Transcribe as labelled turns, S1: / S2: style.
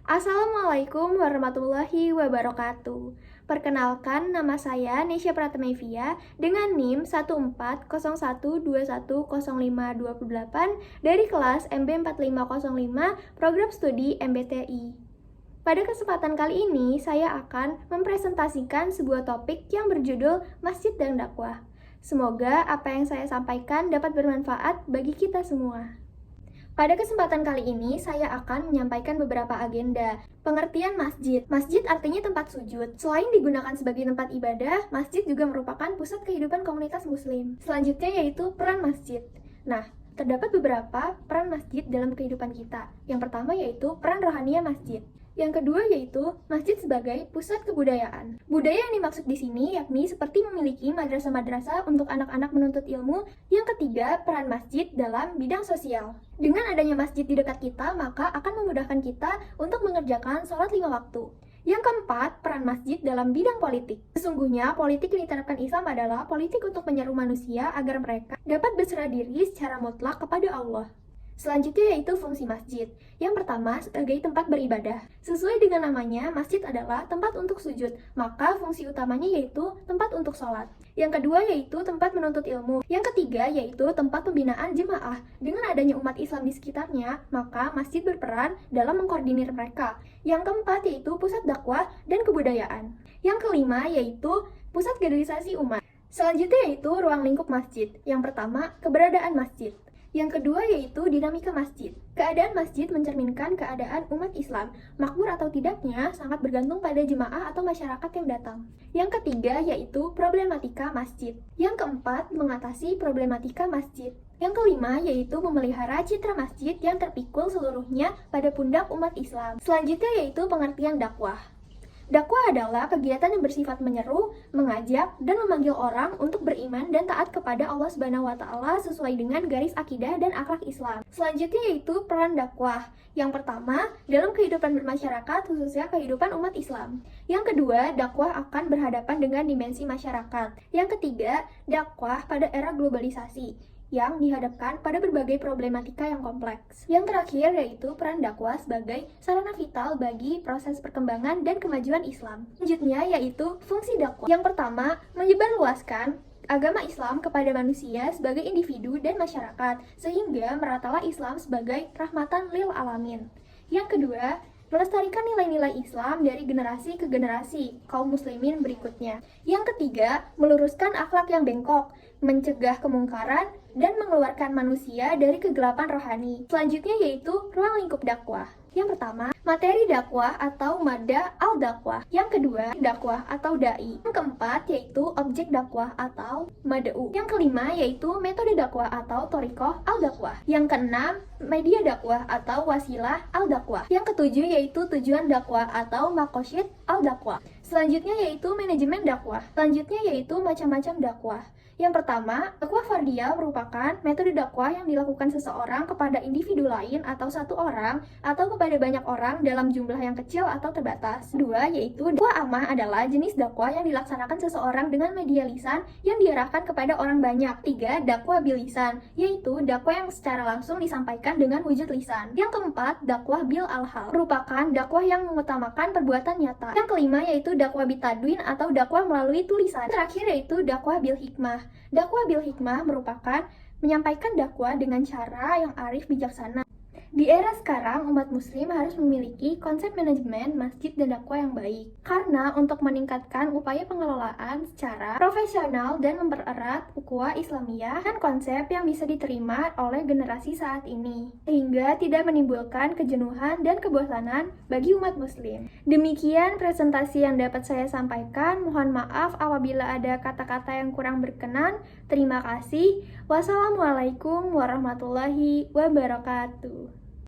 S1: Assalamualaikum warahmatullahi wabarakatuh. Perkenalkan, nama saya Nesya Pratamevia dengan NIM 1401210528 dari kelas MB4505 Program Studi MBTI. Pada kesempatan kali ini, saya akan mempresentasikan sebuah topik yang berjudul Masjid dan Dakwah. Semoga apa yang saya sampaikan dapat bermanfaat bagi kita semua. Pada kesempatan kali ini, saya akan menyampaikan beberapa agenda. Pengertian masjid. Masjid artinya tempat sujud. Selain digunakan sebagai tempat ibadah, masjid juga merupakan pusat kehidupan komunitas muslim. Selanjutnya yaitu peran masjid. Nah, terdapat beberapa peran masjid dalam kehidupan kita. Yang pertama yaitu peran rohania masjid. Yang kedua yaitu masjid sebagai pusat kebudayaan. Budaya yang dimaksud di sini yakni seperti memiliki madrasah-madrasah untuk anak-anak menuntut ilmu. Yang ketiga, peran masjid dalam bidang sosial. Dengan adanya masjid di dekat kita, maka akan memudahkan kita untuk mengerjakan sholat 5 waktu. Yang keempat, peran masjid dalam bidang politik. Sesungguhnya, politik yang diterapkan Islam adalah politik untuk menyeru manusia agar mereka dapat berserah diri secara mutlak kepada Allah. Selanjutnya yaitu fungsi masjid. Yang pertama, sebagai tempat beribadah. Sesuai dengan namanya, masjid adalah tempat untuk sujud, maka fungsi utamanya yaitu tempat untuk sholat. Yang kedua yaitu tempat menuntut ilmu. Yang ketiga yaitu tempat pembinaan jemaah. Dengan adanya umat Islam di sekitarnya, maka masjid berperan dalam mengkoordinir mereka. Yang keempat yaitu pusat dakwah dan kebudayaan. Yang kelima yaitu pusat kaderisasi umat. Selanjutnya yaitu ruang lingkup masjid. Yang pertama, keberadaan masjid. Yang kedua yaitu dinamika masjid. Keadaan masjid mencerminkan keadaan umat Islam. Makmur atau tidaknya sangat bergantung pada jemaah atau masyarakat yang datang. Yang ketiga yaitu problematika masjid. Yang keempat, mengatasi problematika masjid. Yang kelima yaitu memelihara citra masjid yang terpikul seluruhnya pada pundak umat Islam. Selanjutnya yaitu pengertian dakwah. Dakwah adalah kegiatan yang bersifat menyeru, mengajak, dan memanggil orang untuk beriman dan taat kepada Allah Subhanahu wa Ta'ala sesuai dengan garis akidah dan akhlak Islam. Selanjutnya yaitu peran dakwah. Yang pertama, dalam kehidupan bermasyarakat, khususnya kehidupan umat Islam. Yang kedua, dakwah akan berhadapan dengan dimensi masyarakat. Yang ketiga, dakwah pada era globalisasi yang dihadapkan pada berbagai problematika yang kompleks. Yang terakhir yaitu peran dakwah sebagai sarana vital bagi proses perkembangan dan kemajuan Islam. Selanjutnya yaitu fungsi dakwah. Yang pertama, menyebarluaskan agama Islam kepada manusia sebagai individu dan masyarakat, sehingga meratalah Islam sebagai rahmatan lil alamin. Yang kedua, melestarikan nilai-nilai Islam dari generasi ke generasi kaum muslimin berikutnya. Yang ketiga, meluruskan akhlak yang bengkok, mencegah kemungkaran, dan mengeluarkan manusia dari kegelapan rohani. Selanjutnya yaitu ruang lingkup dakwah. Yang pertama, materi dakwah atau mada al-dakwah. Yang kedua, dakwah atau da'i. Yang keempat yaitu objek dakwah atau mad'u. Yang kelima yaitu metode dakwah atau thoriqah al-dakwah. Yang keenam, media dakwah atau wasilah al-dakwah. Yang ketujuh yaitu tujuan dakwah atau maqasid al-dakwah. Selanjutnya yaitu manajemen dakwah. Selanjutnya yaitu macam-macam dakwah. Yang pertama, dakwah fardiyah merupakan metode dakwah yang dilakukan seseorang kepada individu lain atau satu orang atau kepada banyak orang dalam jumlah yang kecil atau terbatas. Kedua, yaitu dakwah amah adalah jenis dakwah yang dilaksanakan seseorang dengan media lisan yang diarahkan kepada orang banyak. Tiga, dakwah bil lisan, yaitu dakwah yang secara langsung disampaikan dengan wujud lisan. Yang keempat, dakwah bil alhal, merupakan dakwah yang mengutamakan perbuatan nyata. Yang kelima yaitu dakwah bitadwin atau dakwah melalui tulisan. Terakhir yaitu dakwah bil hikmah. Dakwah bil hikmah merupakan menyampaikan dakwah dengan cara yang arif bijaksana. Di era sekarang, umat muslim harus memiliki konsep manajemen masjid dan dakwah yang baik. Karena untuk meningkatkan upaya pengelolaan secara profesional dan mempererat ukhuwah Islamiyah dan konsep yang bisa diterima oleh generasi saat ini, sehingga tidak menimbulkan kejenuhan dan kebosanan bagi umat muslim. Demikian presentasi yang dapat saya sampaikan. Mohon maaf apabila ada kata-kata yang kurang berkenan. Terima kasih. Wassalamualaikum warahmatullahi wabarakatuh.